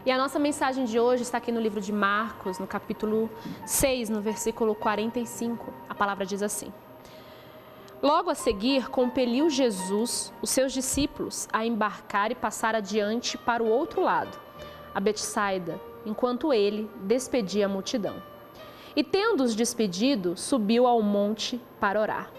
E a nossa mensagem de hoje está aqui no livro de Marcos, no capítulo 6, no versículo 45. A palavra diz assim: Logo a seguir, compeliu Jesus os seus discípulos a embarcar e passar adiante para o outro lado, a Betsaida, enquanto ele despedia a multidão. E tendo-os despedido, subiu ao monte para orar.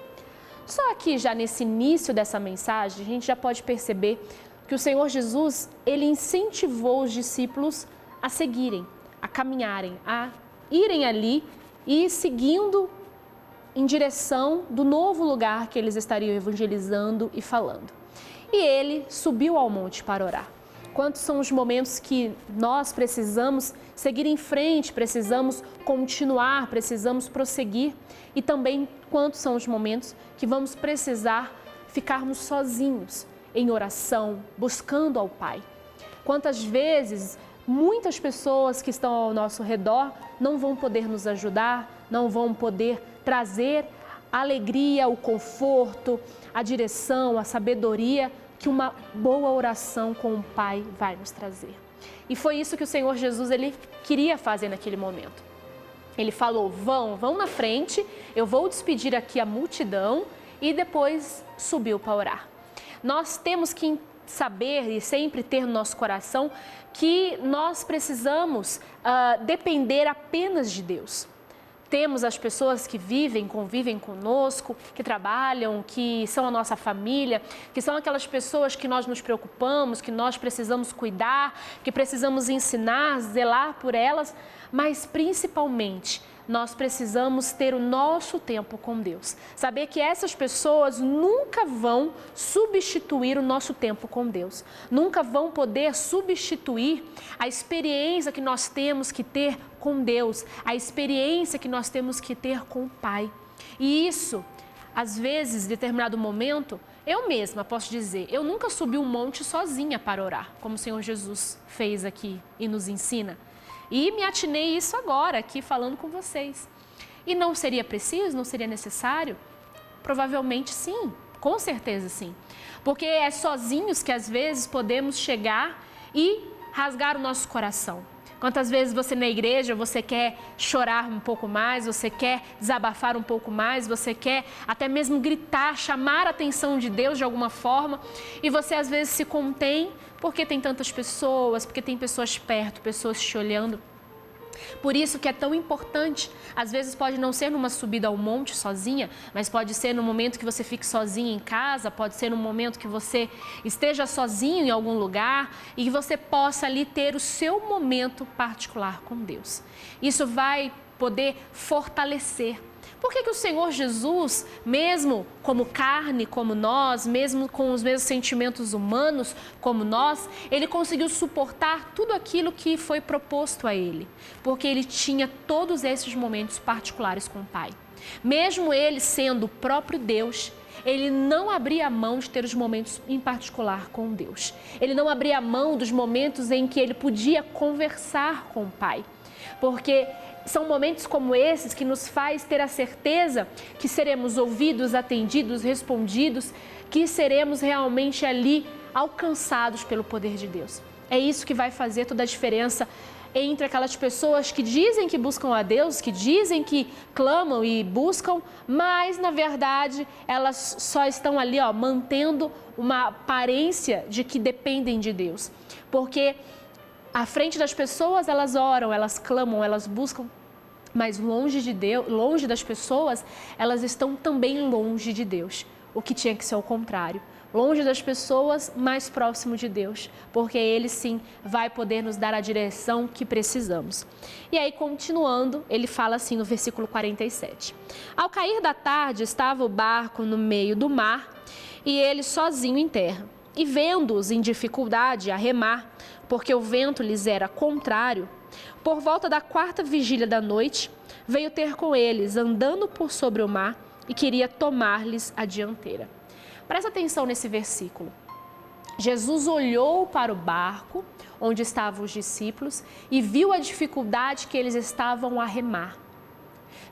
Só aqui, já nesse início dessa mensagem, a gente já pode perceber que o Senhor Jesus, ele incentivou os discípulos a seguirem, a caminharem, a irem ali e seguindo em direção do novo lugar que eles estariam evangelizando e falando. E ele subiu ao monte para orar. Quantos são os momentos que nós precisamos seguir em frente, precisamos continuar, precisamos prosseguir, e também quantos são os momentos que vamos precisar ficarmos sozinhos em oração, buscando ao Pai. Quantas vezes muitas pessoas que estão ao nosso redor não vão poder nos ajudar, não vão poder trazer a alegria, o conforto, a direção, a sabedoria que uma boa oração com o Pai vai nos trazer. E foi isso que o Senhor Jesus ele queria fazer naquele momento. Ele falou: vão na frente, eu vou despedir aqui a multidão, e depois subiu para orar. Nós temos que saber e sempre ter no nosso coração que nós precisamos depender apenas de Deus. Temos as pessoas que convivem conosco, que trabalham, que são a nossa família, que são aquelas pessoas que nós nos preocupamos, que nós precisamos cuidar, que precisamos ensinar, zelar por elas, mas principalmente nós precisamos ter o nosso tempo com Deus. Saber que essas pessoas nunca vão substituir o nosso tempo com Deus. Nunca vão poder substituir a experiência que nós temos que ter com Deus, a experiência que nós temos que ter com o Pai. E isso, às vezes, em determinado momento, eu mesma posso dizer, eu nunca subi um monte sozinha para orar, como o Senhor Jesus fez aqui e nos ensina. E me atinei isso agora, aqui falando com vocês. E não seria preciso, não seria necessário? Provavelmente sim, com certeza sim. Porque é sozinhos que às vezes podemos chegar e rasgar o nosso coração. Quantas vezes você na igreja, você quer chorar um pouco mais, você quer desabafar um pouco mais, você quer até mesmo gritar, chamar a atenção de Deus de alguma forma, e você às vezes se contém porque tem tantas pessoas, porque tem pessoas perto, pessoas te olhando. Por isso que é tão importante, às vezes pode não ser numa subida ao monte sozinha, mas pode ser no momento que você fique sozinho em casa, pode ser no momento que você esteja sozinho em algum lugar e que você possa ali ter o seu momento particular com Deus. Isso vai poder fortalecer. Por que o Senhor Jesus, mesmo como carne, como nós, mesmo com os mesmos sentimentos humanos como nós, ele conseguiu suportar tudo aquilo que foi proposto a ele? Porque ele tinha todos esses momentos particulares com o Pai. Mesmo ele sendo o próprio Deus, ele não abria mão de ter os momentos em particular com Deus. Ele não abria mão dos momentos em que ele podia conversar com o Pai. Porque são momentos como esses que nos faz ter a certeza que seremos ouvidos, atendidos, respondidos, que seremos realmente ali alcançados pelo poder de Deus. É isso que vai fazer toda a diferença entre aquelas pessoas que dizem que buscam a Deus, que dizem que clamam e buscam, mas na verdade elas só estão ali mantendo uma aparência de que dependem de Deus. Porque à frente das pessoas, elas oram, elas clamam, elas buscam, mas longe de Deus, longe das pessoas, elas estão também longe de Deus, o que tinha que ser o contrário. Longe das pessoas, mais próximo de Deus, porque Ele sim vai poder nos dar a direção que precisamos. E aí, continuando, ele fala assim no versículo 47. Ao cair da tarde, estava o barco no meio do mar e ele sozinho em terra. E vendo-os em dificuldade a remar, porque o vento lhes era contrário, por volta da 4ª vigília da noite, veio ter com eles, andando por sobre o mar, e queria tomar-lhes a dianteira. Presta atenção nesse versículo. Jesus olhou para o barco, onde estavam os discípulos, e viu a dificuldade que eles estavam a remar.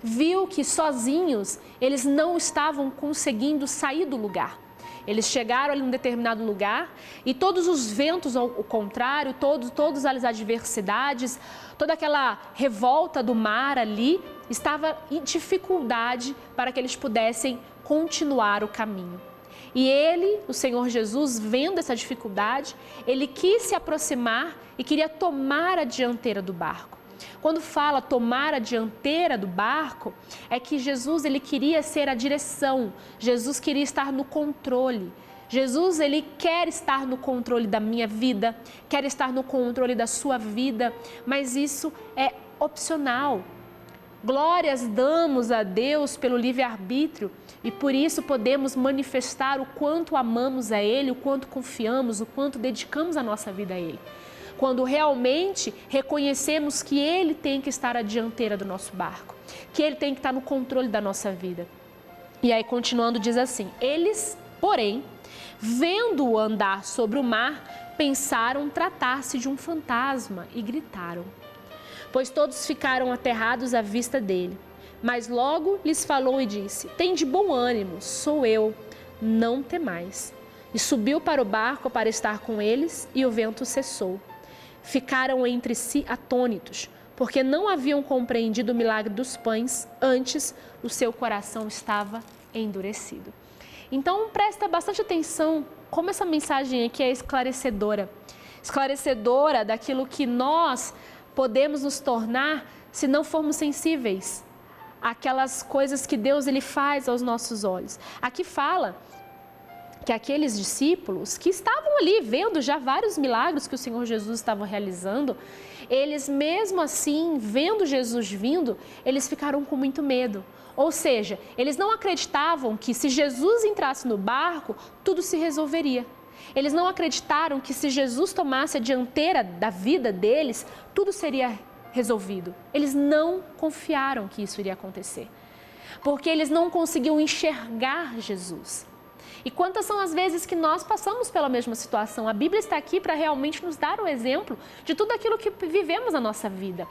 Viu que sozinhos eles não estavam conseguindo sair do lugar. Eles chegaram ali em um determinado lugar e todos os ventos ao contrário, todas as adversidades, toda aquela revolta do mar ali estava em dificuldade para que eles pudessem continuar o caminho. E ele, o Senhor Jesus, vendo essa dificuldade, ele quis se aproximar e queria tomar a dianteira do barco. Quando fala tomar a dianteira do barco, é que Jesus ele queria ser a direção, Jesus queria estar no controle. Jesus ele quer estar no controle da minha vida, quer estar no controle da sua vida, mas isso é opcional. Glórias damos a Deus pelo livre-arbítrio e por isso podemos manifestar o quanto amamos a Ele, o quanto confiamos, o quanto dedicamos a nossa vida a Ele. Quando realmente reconhecemos que Ele tem que estar à dianteira do nosso barco, que Ele tem que estar no controle da nossa vida. E aí continuando diz assim, eles, porém, vendo-o andar sobre o mar, pensaram tratar-se de um fantasma e gritaram. Pois todos ficaram aterrados à vista dele. Mas logo lhes falou e disse, tende bom ânimo, sou eu, não temais. E subiu para o barco para estar com eles, e o vento cessou. Ficaram entre si atônitos, porque não haviam compreendido o milagre dos pães, antes o seu coração estava endurecido. Então presta bastante atenção como essa mensagem aqui é esclarecedora. Esclarecedora daquilo que nós podemos nos tornar se não formos sensíveis àquelas coisas que Deus ele faz aos nossos olhos. Aqui fala que aqueles discípulos que estavam ali vendo já vários milagres que o Senhor Jesus estava realizando, eles mesmo assim, vendo Jesus vindo, eles ficaram com muito medo. Ou seja, eles não acreditavam que se Jesus entrasse no barco, tudo se resolveria. Eles não acreditaram que se Jesus tomasse a dianteira da vida deles, tudo seria resolvido. Eles não confiaram que isso iria acontecer, porque eles não conseguiam enxergar Jesus. E quantas são as vezes que nós passamos pela mesma situação? A Bíblia está aqui para realmente nos dar o exemplo de tudo aquilo que vivemos na nossa vida.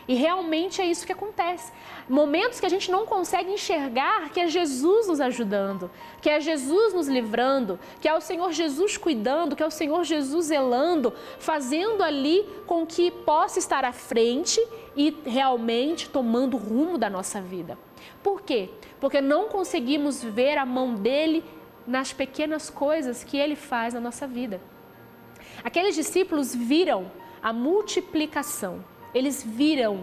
E realmente é isso que acontece. Momentos que a gente não consegue enxergar que é Jesus nos ajudando, que é Jesus nos livrando, que é o Senhor Jesus cuidando, que é o Senhor Jesus zelando, fazendo ali com que possa estar à frente e realmente tomando o rumo da nossa vida. Por quê? Porque não conseguimos ver a mão dele nas pequenas coisas que ele faz na nossa vida. Aqueles discípulos viram a multiplicação. Eles viram,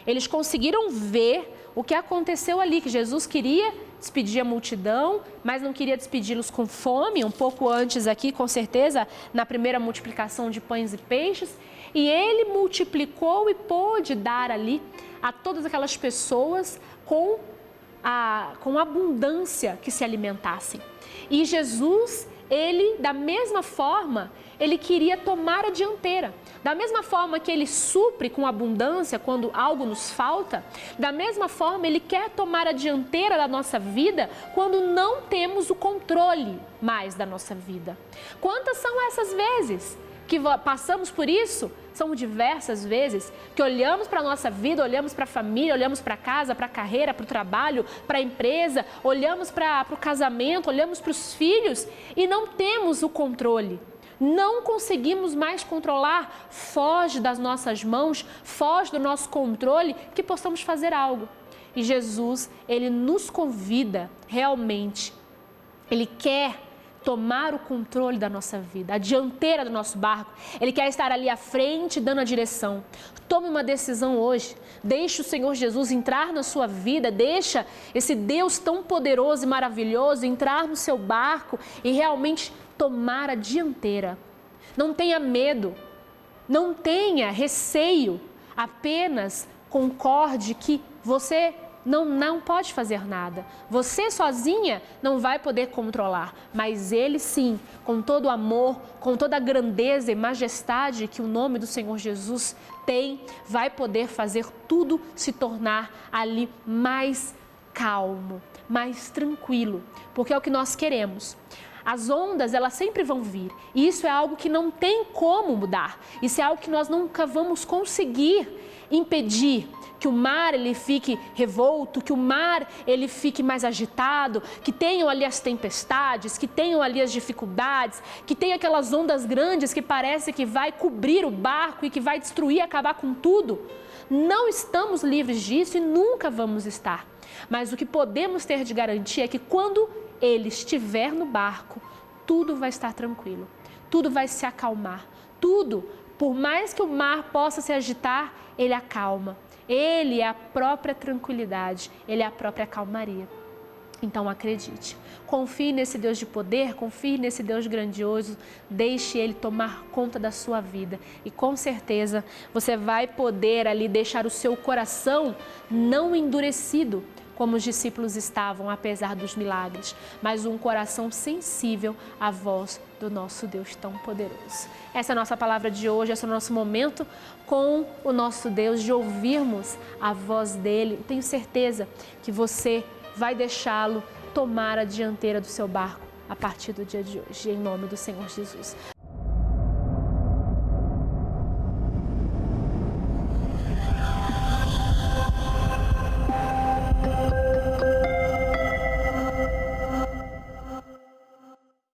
eles conseguiram ver o que aconteceu ali, que Jesus queria despedir a multidão, mas não queria despedi-los com fome, um pouco antes aqui, com certeza, na primeira multiplicação de pães e peixes, e ele multiplicou e pôde dar ali a todas aquelas pessoas com abundância que se alimentassem. E Jesus, ele, da mesma forma, ele queria tomar a dianteira. Da mesma forma que ele supre com abundância quando algo nos falta, da mesma forma ele quer tomar a dianteira da nossa vida quando não temos o controle mais da nossa vida. Quantas são essas vezes que passamos por isso? São diversas vezes que olhamos para a nossa vida, olhamos para a família, olhamos para a casa, para a carreira, para o trabalho, para a empresa, olhamos para o casamento, olhamos para os filhos e não temos o controle. Não conseguimos mais controlar, foge das nossas mãos, foge do nosso controle, que possamos fazer algo. E Jesus, ele nos convida realmente, ele quer tomar o controle da nossa vida, a dianteira do nosso barco. Ele quer estar ali à frente, dando a direção. Tome uma decisão hoje. Deixe o Senhor Jesus entrar na sua vida. Deixa esse Deus tão poderoso e maravilhoso entrar no seu barco e realmente tomar a dianteira. Não tenha medo, não tenha receio. Apenas concorde que você não pode fazer nada. Você sozinha não vai poder controlar, mas Ele sim, com todo o amor, com toda a grandeza e majestade que o nome do Senhor Jesus tem, vai poder fazer tudo se tornar ali mais calmo, mais tranquilo, porque é o que nós queremos. As ondas, elas sempre vão vir, e isso é algo que não tem como mudar, isso é algo que nós nunca vamos conseguir impedir que o mar ele fique revolto, que o mar ele fique mais agitado, que tenham ali as tempestades, que tenham ali as dificuldades, que tenha aquelas ondas grandes que parece que vai cobrir o barco e que vai destruir, acabar com tudo. Não estamos livres disso e nunca vamos estar. Mas o que podemos ter de garantia é que quando ele estiver no barco, tudo vai estar tranquilo, tudo vai se acalmar, tudo, por mais que o mar possa se agitar, ele acalma. Ele é a própria tranquilidade, ele é a própria calmaria. Então acredite, confie nesse Deus de poder, confie nesse Deus grandioso, deixe Ele tomar conta da sua vida e com certeza você vai poder ali deixar o seu coração não endurecido, como os discípulos estavam, apesar dos milagres, mas um coração sensível à voz do nosso Deus tão poderoso. Essa é a nossa palavra de hoje, esse é o nosso momento com o nosso Deus, de ouvirmos a voz dEle. Tenho certeza que você vai deixá-lo tomar a dianteira do seu barco a partir do dia de hoje, em nome do Senhor Jesus.